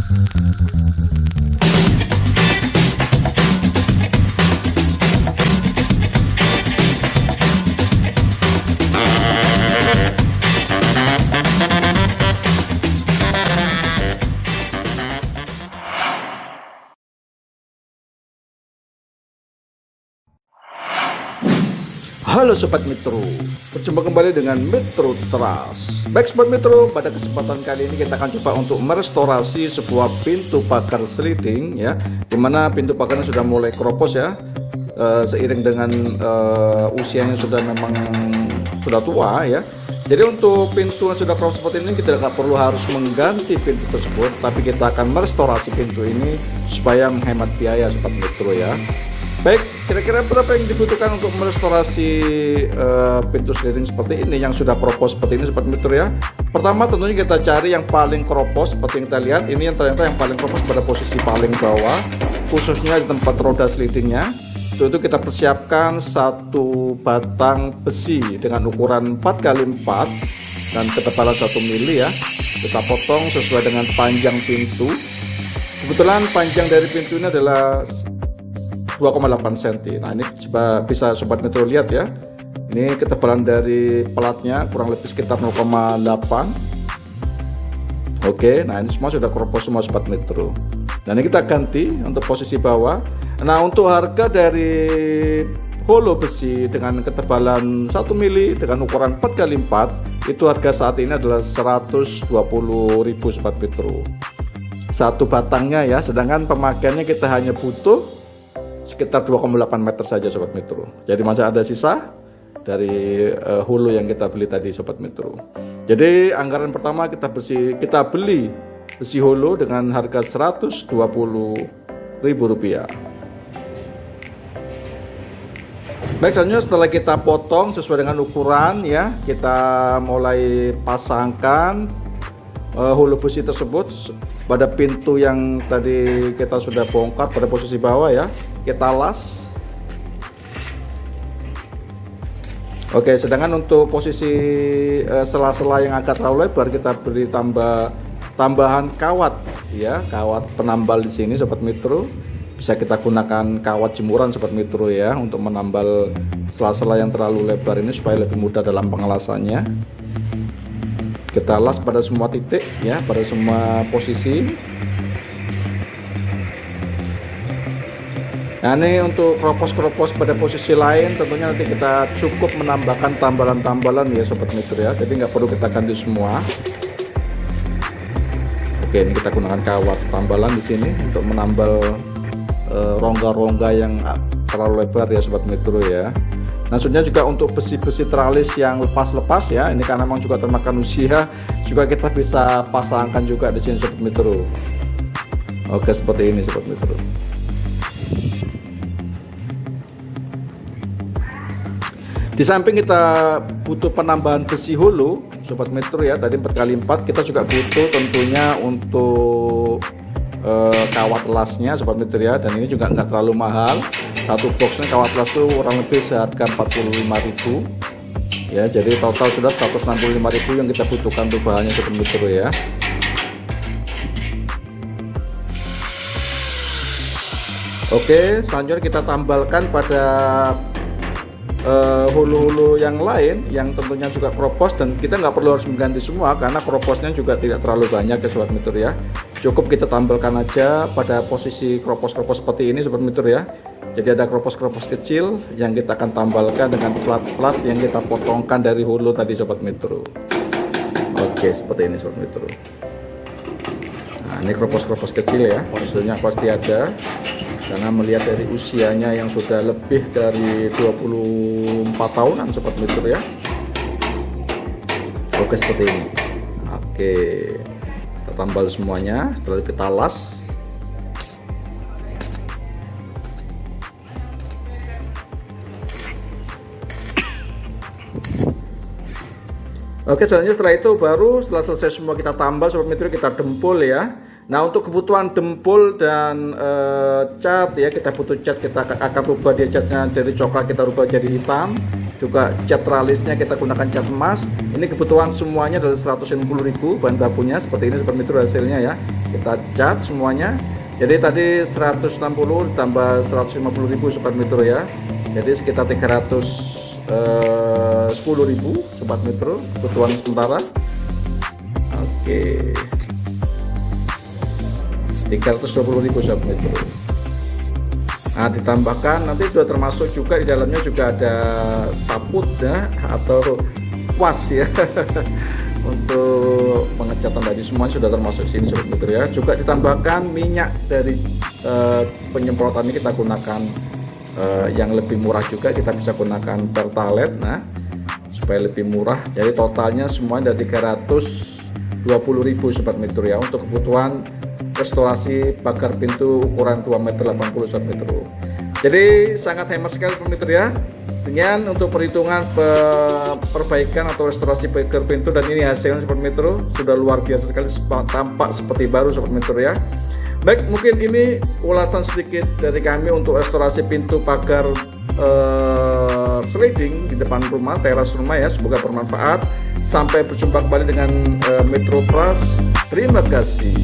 Halo Sobat Metro, berjumpa kembali dengan Metro Trust. Baik Sobat Metro, pada kesempatan kali ini kita akan coba untuk merestorasi sebuah pintu pagar sliding ya, dimana pintu pagarnya sudah mulai keropos ya, seiring dengan usianya sudah memang sudah tua ya. Jadi untuk pintu yang sudah keropos seperti ini kita tidak perlu harus mengganti pintu tersebut, tapi kita akan merestorasi pintu ini supaya menghemat biaya Sobat Metro ya. Baik, kira-kira berapa yang dibutuhkan untuk merestorasi pintu sliding seperti ini yang sudah keropos seperti ini Sobat Metro ya? Pertama tentunya kita cari yang paling keropos seperti yang kita lihat. Ini yang ternyata yang paling keropos pada posisi paling bawah, khususnya di tempat roda slidingnya. Untuk itu kita persiapkan satu batang besi dengan ukuran 4x4 dan ketebalan 1 mili ya. Kita potong sesuai dengan panjang pintu. Kebetulan panjang dari pintu ini adalah 2,8 cm. Nah ini coba bisa Sobat Metro lihat ya, ini ketebalan dari pelatnya kurang lebih sekitar 0,8. Oke, nah ini semua sudah keropos semua Sobat Metro. Nah ini kita ganti untuk posisi bawah. Nah untuk harga dari holo besi dengan ketebalan 1 mili dengan ukuran 4x4 itu harga saat ini adalah 120.000 Sobat Metro satu batangnya ya, sedangkan pemakaiannya kita hanya butuh sekitar 2,8 meter saja Sobat Metro. Jadi masih ada sisa dari hulu yang kita beli tadi Sobat Metro. Jadi anggaran pertama kita beli besi hulu dengan harga Rp120.000. Baik, selanjutnya setelah kita potong sesuai dengan ukuran ya, kita mulai pasangkan hulu besi tersebut pada pintu yang tadi kita sudah bongkar pada posisi bawah ya. Kita las. Oke, sedangkan untuk posisi sela-sela yang agak terlalu lebar kita beri tambahan kawat ya, kawat penambal di sini Sobat Metro. Bisa kita gunakan kawat jemuran Sobat Metro ya untuk menambal sela-sela yang terlalu lebar ini supaya lebih mudah dalam pengelasannya. Kita las pada semua titik ya, pada semua posisi. Nah ini untuk keropos-keropos pada posisi lain tentunya nanti kita cukup menambahkan tambalan-tambalan ya Sobat Metro ya, jadi nggak perlu kita ganti semua. Oke, ini kita gunakan kawat tambalan di sini untuk menambal rongga-rongga yang terlalu lebar ya Sobat Metro ya. Nah selanjutnya juga untuk besi-besi teralis yang lepas-lepas ya, ini karena memang juga termakan usia, juga kita bisa pasangkan juga di sini Sobat Metro. Oke, seperti ini Sobat Metro. Di samping kita butuh penambahan besi hulu Sobat Metro ya, tadi 4x4, kita juga butuh tentunya untuk kawat lasnya Sobat Metro ya, dan ini juga nggak terlalu mahal. Satu boxnya kawat las itu kurang lebih seharga 45.000 ya, jadi total sudah 165.000 yang kita butuhkan untuk bahannya Sobat Metro ya. Oke, selanjutnya kita tambalkan pada hulu-hulu yang lain yang tentunya juga keropos, dan kita nggak perlu harus mengganti semua karena keroposnya juga tidak terlalu banyak ya Sobat Metro ya. Cukup kita tambahkan aja pada posisi keropos-keropos seperti ini Sobat Metro ya. Jadi ada keropos-keropos kecil yang kita akan tambalkan dengan plat-plat yang kita potongkan dari hulu tadi Sobat Metro. Oke, seperti ini Sobat Metro. Nah ini keropos-keropos kecil ya, maksudnya pasti ada, karena melihat dari usianya yang sudah lebih dari 24 tahunan Sobat Metro ya. Oke, seperti ini. Oke, kita tambal semuanya, setelah kita las. Oke, selanjutnya setelah itu baru setelah selesai semua kita tambal Sobat Metro, kita dempul ya. Nah untuk kebutuhan dempul dan cat ya, kita butuh cat, kita akan rubah dia catnya dari coklat kita rubah jadi hitam. Juga cat tralisnya kita gunakan cat emas. Ini kebutuhan semuanya dari 150.000 bahan bakunya seperti ini Sobat Metro hasilnya ya. kita cat semuanya. Jadi tadi 160 ditambah 150.000 Sobat Metro ya, jadi sekitar 310.000 Sobat Metro kebutuhan sementara. Oke, 320.000 Sobat Metro. Nah, ditambahkan nanti sudah termasuk juga di dalamnya juga ada saput ya, atau was ya untuk pengecatan tadi semua sudah termasuk sini Sobat Metro ya. Juga ditambahkan minyak dari penyemprotan ini kita gunakan yang lebih murah juga, kita bisa gunakan Pertalite nah supaya lebih murah. Jadi totalnya semua ada 320.000 Sobat Metro ya untuk kebutuhan restorasi pagar pintu ukuran 2,80 meter Sobat Metro. Jadi sangat hemat sekali Sobat Metro ya. Dengan untuk perhitungan perbaikan atau restorasi pagar pintu, dan ini hasilnya Sobat Metro sudah luar biasa sekali, tampak seperti baru Sobat Metro ya. Baik, mungkin ini ulasan sedikit dari kami untuk restorasi pintu pagar sliding di depan rumah, teras rumah ya. Semoga bermanfaat. Sampai berjumpa kembali dengan Metro Trust. Terima kasih.